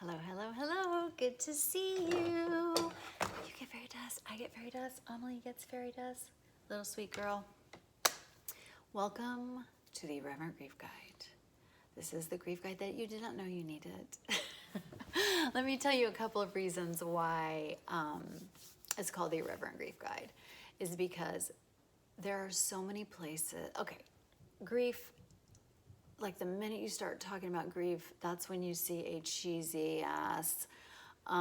Hello, hello, hello. Good to see you. You get fairy dust. I get fairy dust. Amelie gets fairy dust. Little sweet girl. Welcome to the Irreverent Grief Guide. This is the grief guide that you did not know you needed. Let me tell you a couple of reasons why it's called the Irreverent Grief Guide. Is because there are so many places. Okay, grief. Like the minute you start talking about grief, that's when you see a cheesy ass, what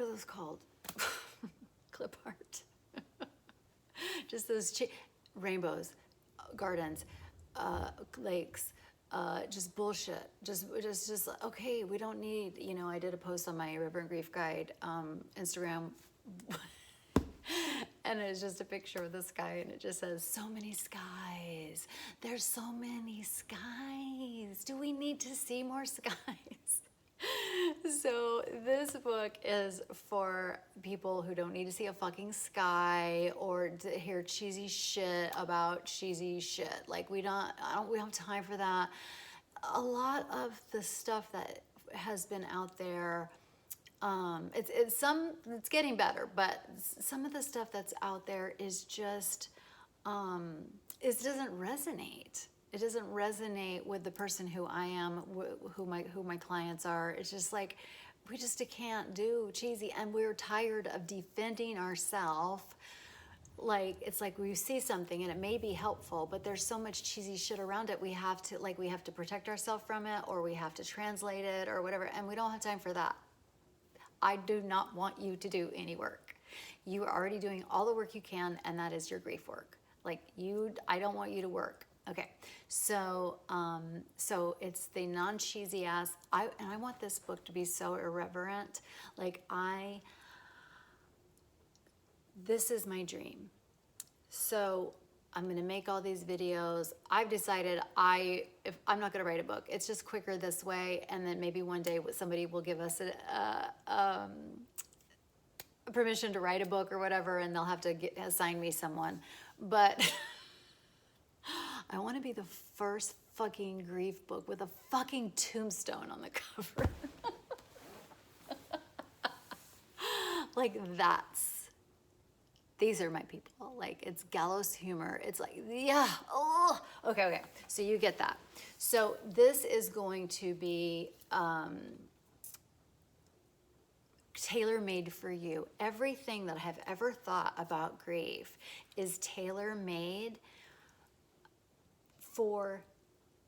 are those called? Clip art. Just those rainbows, gardens, lakes, just bullshit. Just okay. We don't need. I did a post on my Irreverent Grief Guide Instagram. And it's just a picture of the sky, and it just says, so many skies. There's so many skies. Do we need to see more skies? So this book is for people who don't need to see a fucking sky or to hear cheesy shit about cheesy shit. Like we don't have time for that. A lot of the stuff that has been out there, it's getting better, but some of the stuff that's out there is just it doesn't resonate. It doesn't resonate with the person who I am, who my clients are. It's just like we just can't do cheesy, and we're tired of defending ourselves. Like it's like we see something and it may be helpful, but there's so much cheesy shit around it. We have to protect ourselves from it, or we have to translate it or whatever, and we don't have time for that. I do not want you to do any work. You are already doing all the work you can, and that is your grief work. I don't want you to work. Okay, so it's the non-cheesy ass. I want this book to be so irreverent. This is my dream. So I'm gonna make all these videos. I've decided if I'm not gonna write a book. It's just quicker this way, and then maybe one day somebody will give us a permission to write a book or whatever, and they'll have to assign me someone. But I want to be the first fucking grief book with a fucking tombstone on the cover. These are my people. It's gallows humor. It's like, yeah, oh, okay. So you get that. So this is going to be tailor-made for you. Everything that I have ever thought about grief is tailor-made for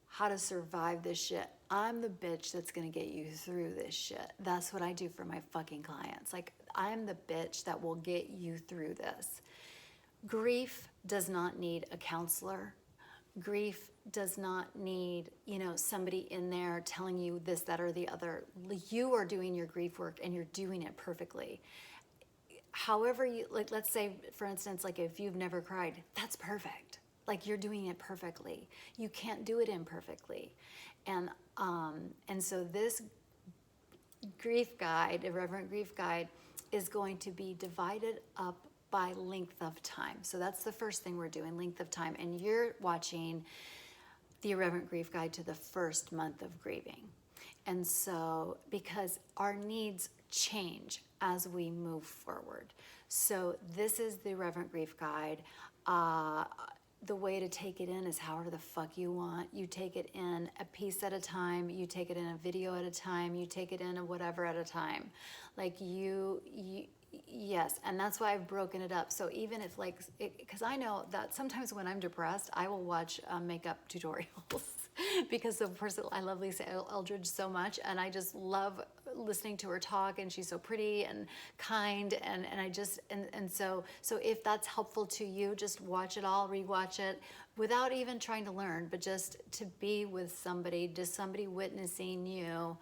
how to survive this shit. I'm the bitch that's gonna get you through this shit. That's what I do for my fucking clients. I'm the bitch that will get you through this. Grief does not need a counselor. Grief does not need, somebody in there telling you this, that, or the other. You are doing your grief work, and you're doing it perfectly. However you, let's say, for instance, if you've never cried, that's perfect. You're doing it perfectly. You can't do it imperfectly. And so this grief guide, Irreverent Grief Guide, is going to be divided up by length of time. So that's the first thing we're doing, length of time. And you're watching the Irreverent Grief Guide to the first month of grieving. And so, because our needs change as we move forward. So this is the Irreverent Grief Guide. The way to take it in is however the fuck you want. You take it in a piece at a time. You take it in a video at a time. You take it in a whatever at a time. Yes, and that's why I've broken it up. So even if because I know that sometimes when I'm depressed, I will watch makeup tutorials because the person, I love Lisa Eldridge so much, and I just love listening to her talk, and she's so pretty and kind, and so if that's helpful to you, just watch it all, rewatch it, without even trying to learn, but just to be with somebody, just somebody witnessing you.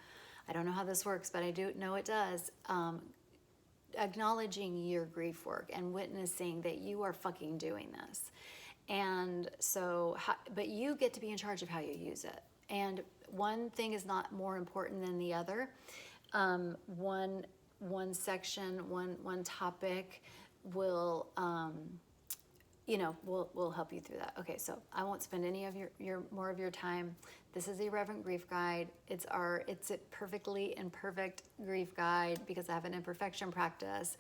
I don't know how this works, but I do know it does. Acknowledging your grief work and witnessing that you are fucking doing this. And so, but you get to be in charge of how you use it. And one thing is not more important than the other. One section, one topic will you know, we'll help you through that. Okay, so I won't spend any of your more of your time. This is the Irreverent Grief Guide. It's a perfectly imperfect grief guide because I have an imperfection practice.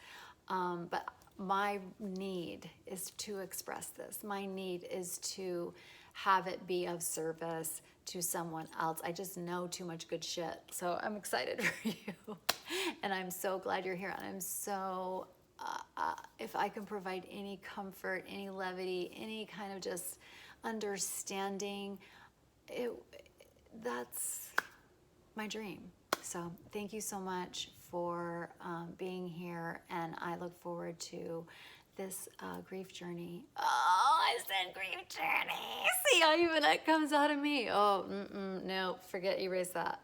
But my need is to express this. My need is to have it be of service to someone else. I just know too much good shit. So I'm excited for you. And I'm so glad you're here. And I'm so, if I can provide any comfort, any levity, any kind of just understanding, that's my dream. So thank you so much for being here, and I look forward to this grief journey. Oh, I said grief journey. See how even that comes out of me. Oh, no, forget, erase that.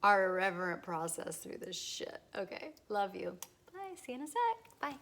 Our irreverent process through this shit. Okay, love you. Bye, see you in a sec. Bye.